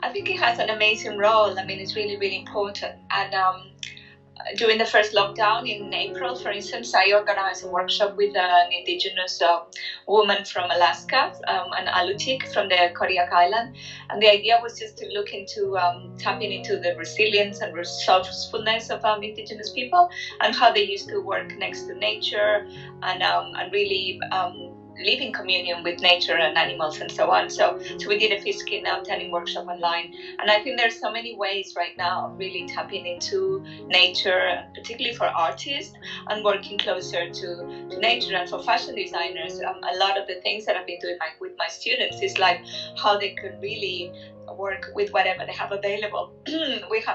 I think it has an amazing role. I mean, it's really, really important. And during the first lockdown in April, for instance, I organized a workshop with an indigenous woman from Alaska, an Alutiiq from the Kodiak Island. And the idea was just to look into tapping into the resilience and resourcefulness of indigenous people and how they used to work next to nature and really live in communion with nature and animals and so on. So we did a fish skin tanning workshop online. And I think there's so many ways right now of really tapping into nature, particularly for artists, and working closer to nature. And for fashion designers, a lot of the things that I've been doing with my students is like how they could really work with whatever they have available.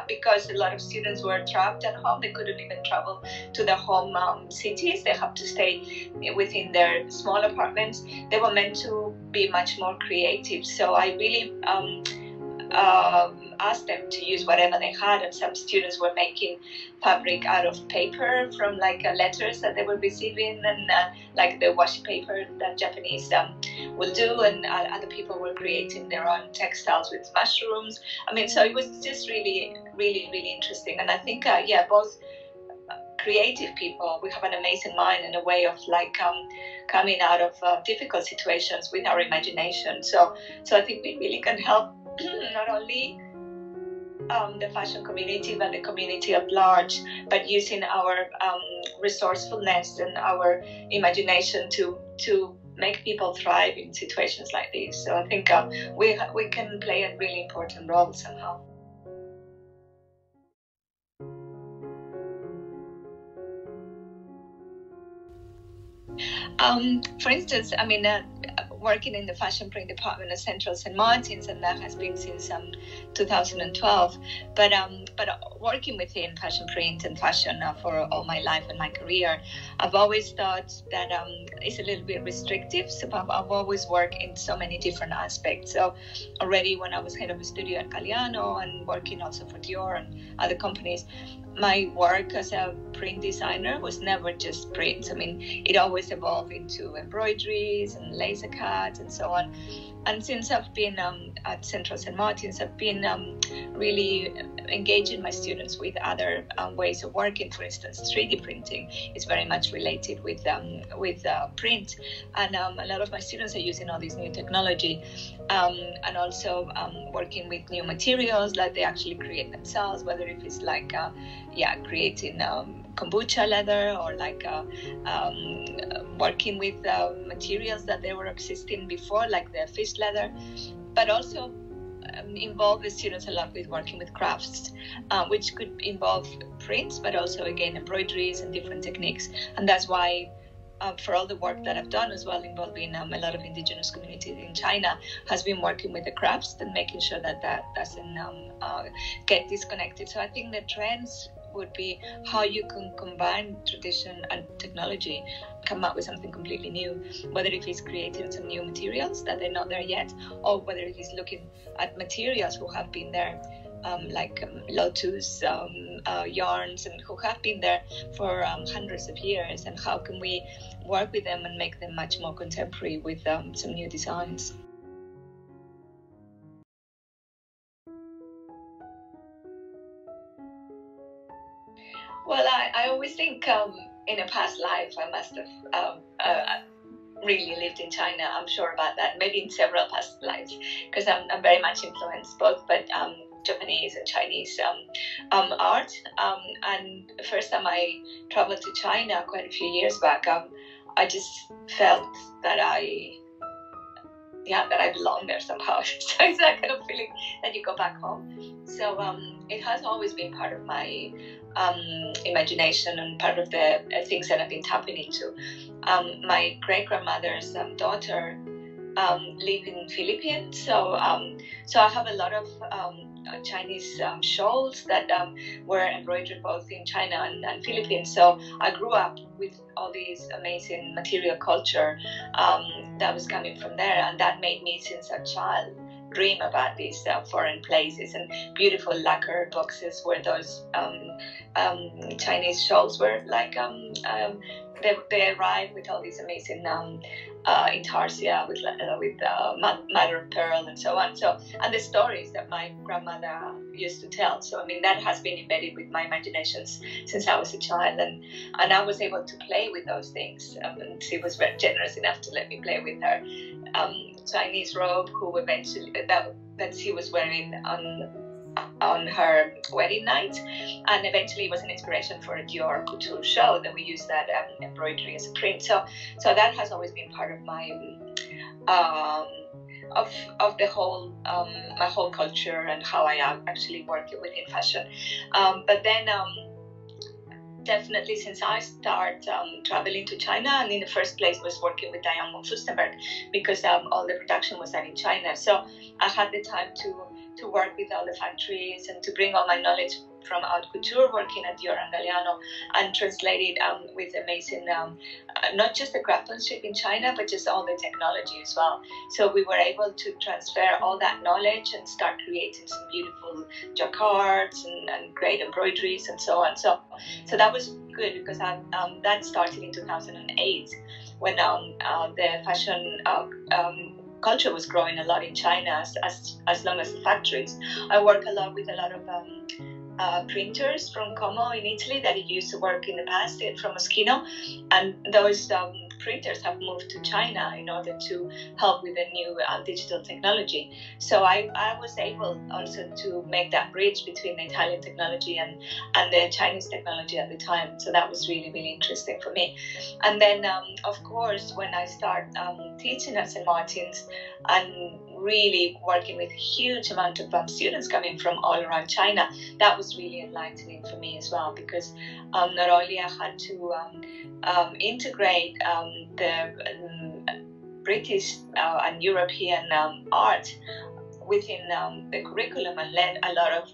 Because a lot of students were trapped at home, they couldn't even travel to their home cities. They have to stay within their small apartments. They were meant to be much more creative. So I really asked them to use whatever they had, and some students were making fabric out of paper from like letters that they were receiving, and like the washi paper that Japanese will do, and other people were creating their own textiles with mushrooms. I mean, so it was just really, really, really interesting. And I think both creative people, we have an amazing mind and a way of like coming out of difficult situations with our imagination. So I think we really can help not only the fashion community but the community at large, but using our resourcefulness and our imagination to make people thrive in situations like this. So I think we can play a really important role somehow. For instance, I mean, working in the fashion print department at Central St. Martin's, and that has been since 2012. But working within fashion print and fashion for all my life and my career, I've always thought that it's a little bit restrictive. So I've always worked in so many different aspects. So already when I was head of a studio at Galliano and working also for Dior and other companies, my work as a print designer was never just prints. I mean, it always evolved into embroideries and laser cuts and so on. And since I've been at Central St. Martin's, I've been really engaging my students with other ways of working. For instance, 3D printing is very much related with print, and a lot of my students are using all this new technology, and also working with new materials that they actually create themselves, whether if it's like creating kombucha leather, or like working with materials that they were existing before, like the fish leather, but also involve the students a lot with working with crafts, which could involve prints, but also again embroideries and different techniques. And that's why for all the work that I've done as well, involving a lot of indigenous communities in China, has been working with the crafts and making sure that doesn't get disconnected. So I think the trends would be how you can combine tradition and technology, come up with something completely new, whether if it's creating some new materials that they're not there yet, or whether it is looking at materials who have been there, like lotus yarns, and who have been there for hundreds of years, and how can we work with them and make them much more contemporary with some new designs. Well, I always think in a past life I must have really lived in China. I'm sure about that. Maybe in several past lives, because I'm very much influenced both by Japanese and Chinese art. And the first time I traveled to China quite a few years back, I just felt that I belong there somehow. So it's that kind of feeling that you go back home. So it has always been part of my imagination and part of the things that I've been tapping into. My great-grandmother's daughter lived in Philippines, so I have a lot of Chinese shawls that were embroidered both in China and Philippines. So I grew up with all these amazing material culture that was coming from there, and that made me, since a child, dream about these foreign places and beautiful lacquer boxes where those Chinese shawls were like. They arrived with all these amazing intarsia with mother of pearl and so on. So, and the stories that my grandmother used to tell. So I mean, that has been embedded with my imaginations since I was a child, and I was able to play with those things. And she was very generous enough to let me play with her Chinese robe, who eventually that she was wearing on her wedding night, and eventually it was an inspiration for a Dior couture show that we used that embroidery as a print. So that has always been part of my of the whole my whole culture and how I actually work within fashion. But then definitely since I started traveling to China, and in the first place was working with Diane von Furstenberg, because all the production was done in China. So I had the time to work with all the factories and to bring all my knowledge from haute couture, working at Dior and Galliano, and translate it with amazing, not just the craftsmanship in China, but just all the technology as well. So we were able to transfer all that knowledge and start creating some beautiful jacquards and great embroideries and so on. So that was good, because that started in 2008 when the fashion culture was growing a lot in China, as long as the factories. I work a lot with a lot of printers from Como in Italy that used to work in the past from Moschino, and those printers have moved to China in order to help with the new digital technology. So I was able also to make that bridge between the Italian technology and the Chinese technology at the time. So that was really, really interesting for me. And then, of course, when I started teaching at St. Martin's and really working with a huge amount of students coming from all around China, that was really enlightening for me as well, because not only I had to integrate the British and European art within the curriculum, and led a lot of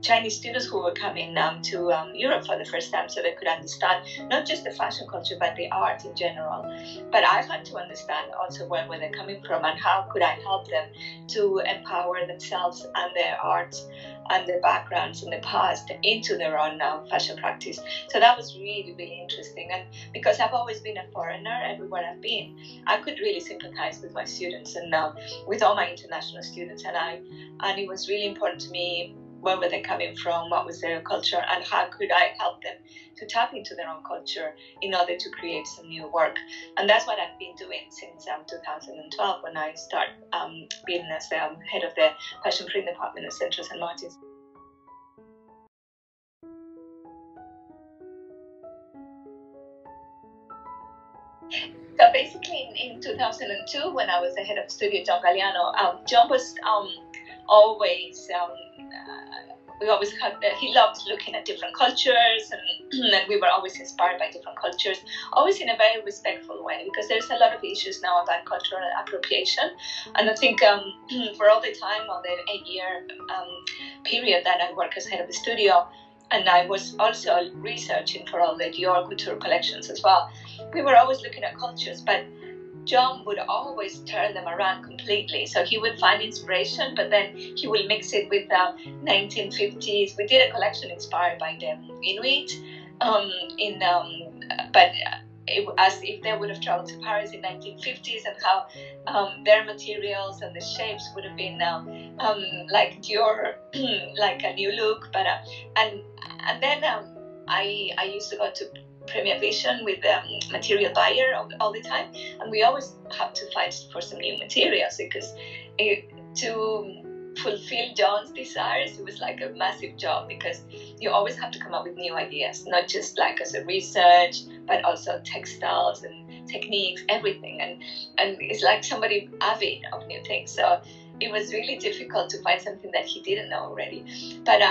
Chinese students who were coming to Europe for the first time, so they could understand not just the fashion culture but the art in general. But I had to understand also where were they coming from and how could I help them to empower themselves and their art and their backgrounds in the past into their own fashion practice. So that was really, really interesting. And because I've always been a foreigner everywhere I've been, I could really sympathize with my students and with all my international students. And it was really important to me, where were they coming from, what was their culture, and how could I help them to tap into their own culture in order to create some new work. And that's what I've been doing since 2012, when I started being as the head of the fashion print department at Central St. Martin's. So basically in 2002, when I was the head of studio, John Galliano, John was always, we always had, he loved looking at different cultures, and we were always inspired by different cultures, always in a very respectful way, because there's a lot of issues now about cultural appropriation. And I think for all the time, on the 8-year period that I worked as head of the studio, and I was also researching for all the Dior couture collections as well, we were always looking at cultures, but John would always turn them around completely. So he would find inspiration, but then he will mix it with 1950s. We did a collection inspired by the Inuit, but as if they would have traveled to Paris in 1950s, and how their materials and the shapes would have been like Dior, like a new look. But and then I used to go to Premier Vision with the material buyer all the time, and we always have to fight for some new materials, because to fulfill John's desires, it was like a massive job, because you always have to come up with new ideas, not just like as a research, but also textiles and techniques, everything, and it's like somebody avid of new things. So it was really difficult to find something that he didn't know already. But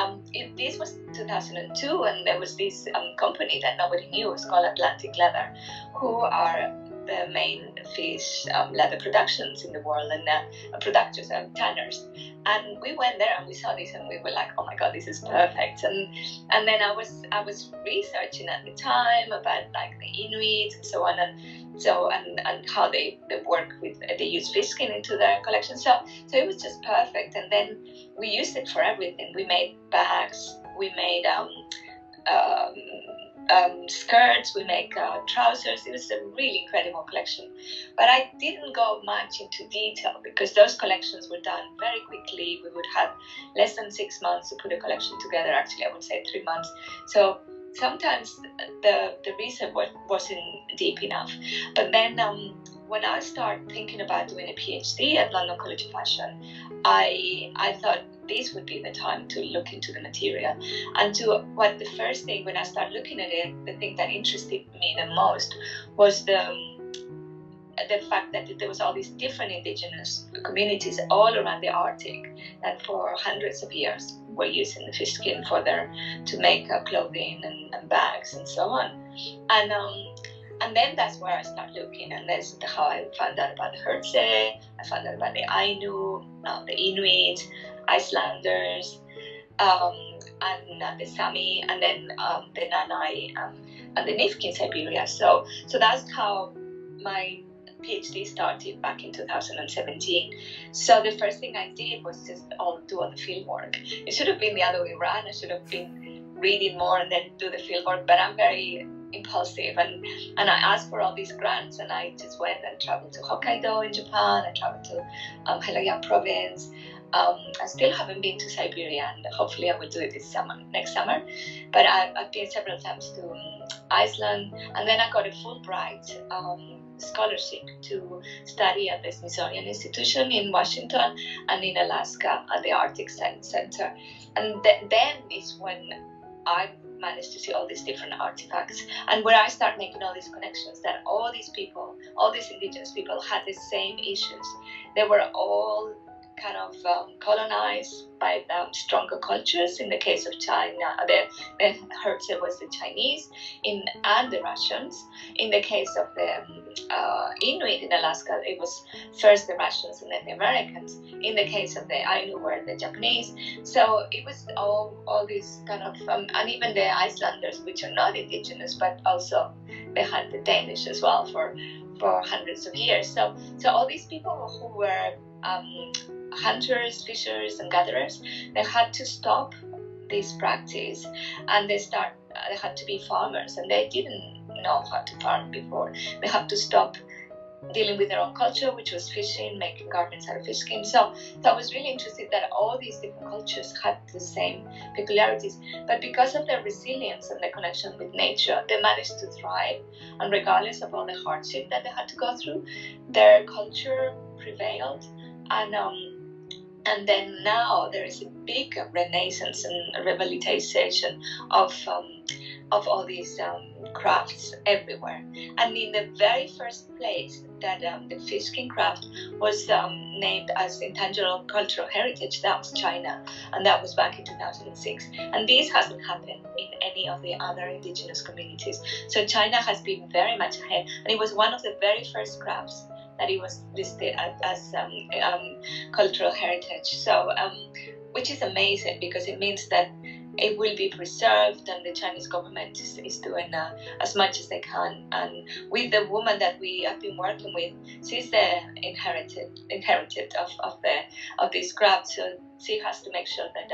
this was 2002, and there was this company that nobody knew. It was called Atlantic Leather, who are the main fish leather productions in the world, and producers and tanners. And we went there and we saw this, and we were like, oh my god, this is perfect. And then I was researching at the time about like the Inuit and so on, and how they work with, they use fish skin into their collection. So it was just perfect. And then we used it for everything. We made bags, we made skirts, we make trousers. It was a really incredible collection. But I didn't go much into detail because those collections were done very quickly. We would have less than 6 months to put a collection together. Actually, I would say 3 months. So sometimes the research wasn't deep enough. But then when I started thinking about doing a PhD at London College of Fashion, I thought this would be the time to look into the material. And the first thing when I started looking at it, the thing that interested me the most was the fact that there was all these different indigenous communities all around the Arctic that for hundreds of years were using the fish skin to make clothing and bags and so on. And then that's where I started looking, and that's how I found out about the Hertze, I found out about the Ainu, the Inuit, Icelanders, and the Sami, and then the Nanai and the Nifki in Siberia. So that's how my PhD started back in 2017. So the first thing I did was just do all the field work. It should have been the other way around. I should have been reading more and then do the field work, but I'm very impulsive, and I asked for all these grants, and I just went and traveled to Hokkaido in Japan. I traveled to Heilongjiang province. I still haven't been to Siberia, and hopefully I will do it next summer. But I've been several times to Iceland, and then I got a Fulbright scholarship to study at the Smithsonian Institution in Washington and in Alaska at the Arctic Center. And then is when I managed to see all these different artifacts, and where I start making all these connections that all these people, all these indigenous people, had the same issues. They were all kind of colonized by stronger cultures. In the case of China, the Hertz was the Chinese, and the Russians. In the case of the Inuit in Alaska, it was first the Russians and then the Americans. In the case of the Ainu, were the Japanese. So it was all these kind of, and even the Icelanders, which are not indigenous, but also they had the Danish as well for hundreds of years. So all these people who were hunters, fishers, and gatherers, they had to stop this practice, and they had to be farmers, and they didn't know how to farm before. They had to stop dealing with their own culture, which was fishing, making garments out of fish skin. So I was really interested that all these different cultures had the same peculiarities, but because of their resilience and their connection with nature, they managed to thrive, and regardless of all the hardship that they had to go through, their culture prevailed. And then now there is a big renaissance and revitalization of all these crafts everywhere. And in the very first place that the fish skin craft was named as Intangible Cultural Heritage, that was China, and that was back in 2006. And this hasn't happened in any of the other indigenous communities. So China has been very much ahead, and it was one of the very first crafts that it was listed as cultural heritage. So, which is amazing, because it means that it will be preserved, and the Chinese government is doing as much as they can. And with the woman that we have been working with, she's the inherited of this craft. So she has to make sure that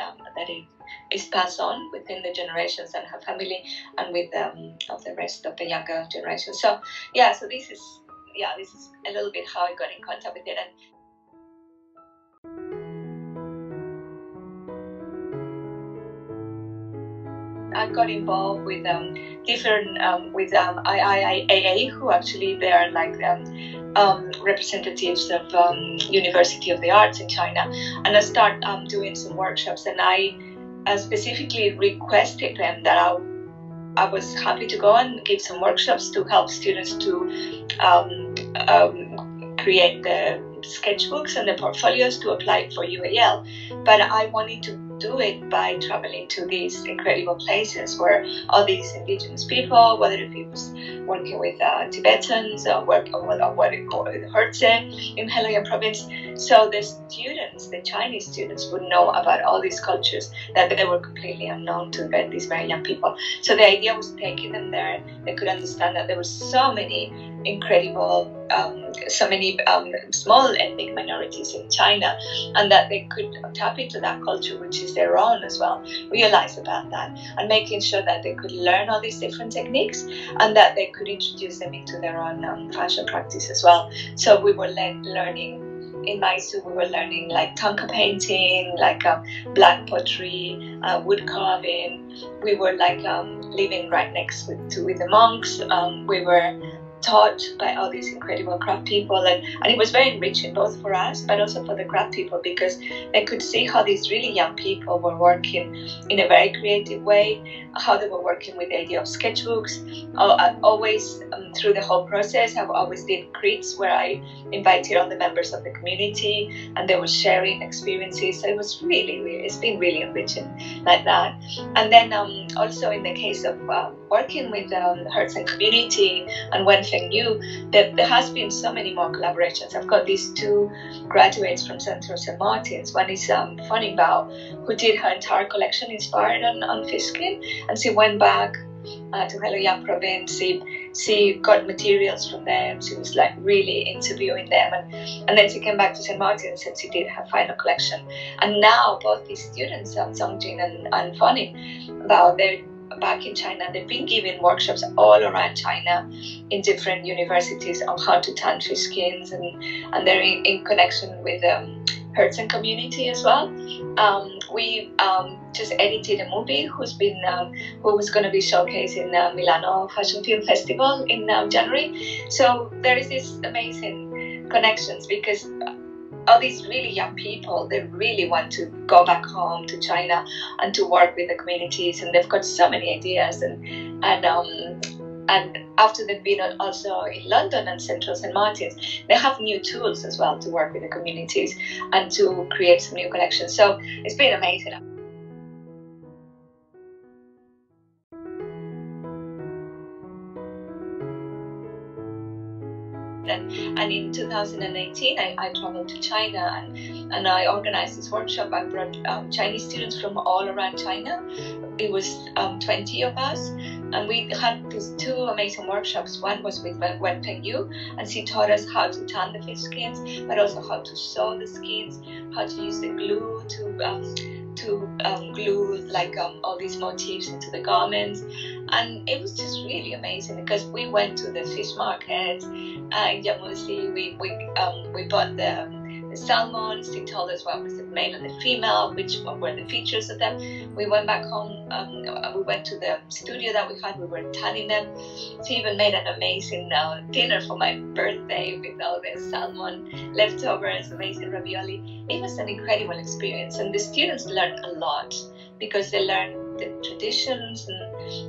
it is passed on within the generations and her family, and with of the rest of the younger generation. So this is a little bit how I got in contact with it. And I got involved with different with IIAA, who actually they are like representatives of University of the Arts in China, and I started doing some workshops, and I specifically requested them that I was happy to go and give some workshops to help students to create the sketchbooks and the portfolios to apply for UAL. But I wanted to do it by traveling to these incredible places where all these indigenous people, whether if it was working with Tibetans or what it called the Hertze in Heilongjiang province, so the students, the Chinese students, would know about all these cultures that they were completely unknown to these very young people. So the idea was taking them there. They could understand that there were so many incredible, so many small ethnic minorities in China, and that they could tap into that culture, which is their own as well, realize about that, and making sure that they could learn all these different techniques and that they could introduce them into their own fashion practice as well. So we were learning in Mysore, we were learning like tanka painting, like black pottery, wood carving. We were like living right next with the monks. We were taught by all these incredible craft people, and it was very enriching both for us but also for the craft people, because they could see how these really young people were working in a very creative way, how they were working with the idea of sketchbooks. Always through the whole process I always did crits where I invited all the members of the community and they were sharing experiences. So it was really, it's been really enriching like that. And then also in the case of working with the Hertz and community and Wenfeng Yu, there has been so many more collaborations. I've got these two graduates from Central St. Martin's. One is Fanny Bao, who did her entire collection inspired on fish skin, and she went back to Heilongjiang province. She got materials from them. She was like really interviewing them, and then she came back to St. Martin's and she did her final collection. And now both these students, Songjin and Fanny Bao, they're back in China. They've been giving workshops all around China in different universities on how to tan fish skins, and they're in connection with Hertz and community as well. We just edited a movie who was going to be showcased in Milano Fashion Film Festival in January. So there is this amazing connections, because all these really young people, they really want to go back home to China and to work with the communities, and they've got so many ideas, and after they've been also in London and Central St. Martin's, they have new tools as well to work with the communities and to create some new collections. So it's been amazing. And in 2018, I traveled to China and I organized this workshop. I brought Chinese students from all around China. It was 20 of us, and we had these two amazing workshops. One was with Wenfeng Yu, and she taught us how to tan the fish skins, but also how to sew the skins, how to use the glue to glue like all these motifs into the garments. And it was just really amazing, because we went to the fish market in Jammusi. We bought the salmons. She told us what was the male and the female, which were the features of them. We went back home. We went to the studio that we had. We were tanning them. She even made an amazing dinner for my birthday with all the salmon leftovers, amazing ravioli. It was an incredible experience, and the students learned a lot, because they learned the traditions,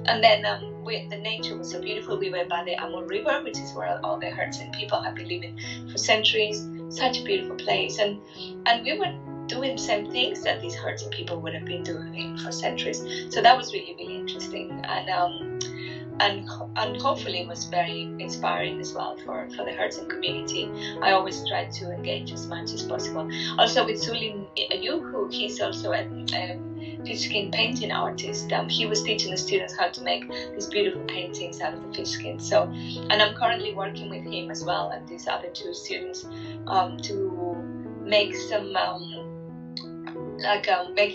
and then the nature was so beautiful. We went by the Amur River, which is where all the Hertzian people have been living for centuries. Such a beautiful place, and we were doing the same things that these Hertzian people would have been doing for centuries. So that was really, really interesting, and hopefully it was very inspiring as well for the Hertzian community. I always try to engage as much as possible. Also with Sulin Yu, who he's also a fish skin painting artist. He was teaching the students how to make these beautiful paintings out of the fish skin. So, and I'm currently working with him as well and these other two students to make some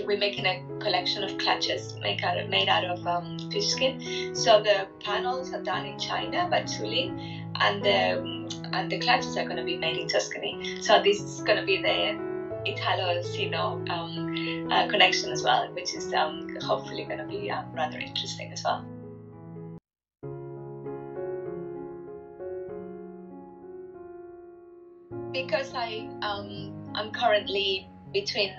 we're making a collection of clutches made out of fish skin. So the panels are done in China by Sulin, and the clutches are going to be made in Tuscany. So this is going to be the Italo-Sino connection as well, which is hopefully going to be rather interesting as well. Because I'm currently between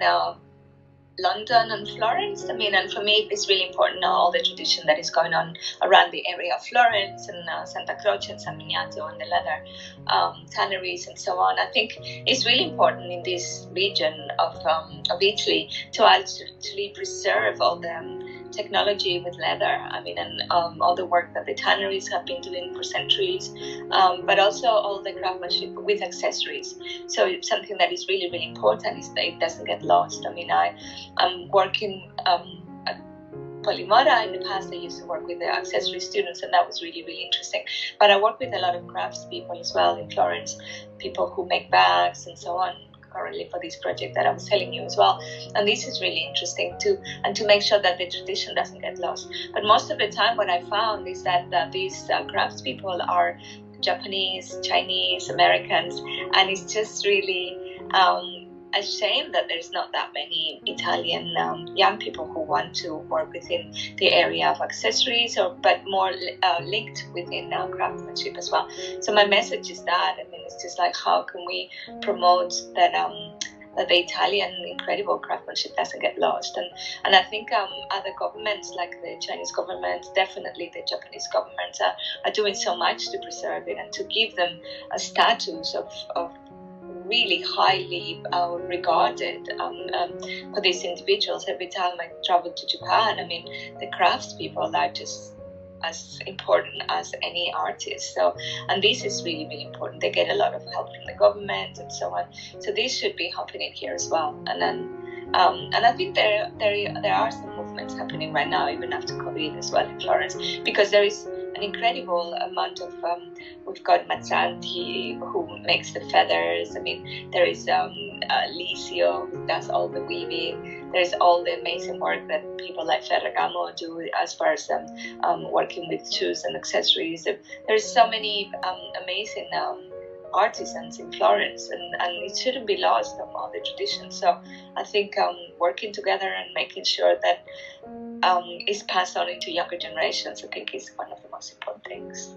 London and Florence. I mean, and for me, it's really important now all the tradition that is going on around the area of Florence and Santa Croce and San Miniato and the leather tanneries and so on. I think it's really important in this region of Italy to actually preserve all the technology with leather. I mean, and all the work that the tanneries have been doing for centuries, but also all the craftsmanship with accessories. So it's something that is really, really important, is that it doesn't get lost. I mean, I'm working Polimora. In the past, I used to work with the accessory students, and that was really, really interesting. But I work with a lot of craftspeople as well in Florence, people who make bags and so on, currently for this project that I was telling you as well. And this is really interesting too, and to make sure that the tradition doesn't get lost. But most of the time what I found is that these craftspeople are Japanese, Chinese, Americans, and it's just really a shame that there's not that many Italian young people who want to work within the area of accessories, but more linked within craftsmanship as well. So my message is that, I mean, it's just like, how can we promote that that the Italian incredible craftsmanship doesn't get lost? And I think other governments, like the Chinese government, definitely the Japanese governments, are doing so much to preserve it and to give them a status of really highly regarded for these individuals. Every time I travel to Japan, I mean, the craftspeople are just as important as any artist. So, and this is really, really important. They get a lot of help from the government and so on. So this should be happening here as well. And then, and I think there are some movements happening right now, even after COVID as well in Florence, because there is an incredible amount of, we've got Mazzanti who makes the feathers. I mean, there is Elisa who does all the weaving. There's all the amazing work that people like Ferragamo do as far as working with shoes and accessories. There's so many amazing artisans in Florence, and it shouldn't be lost on all the traditions. So I think working together and making sure that is passed on into younger generations, I think, is one of the most important things.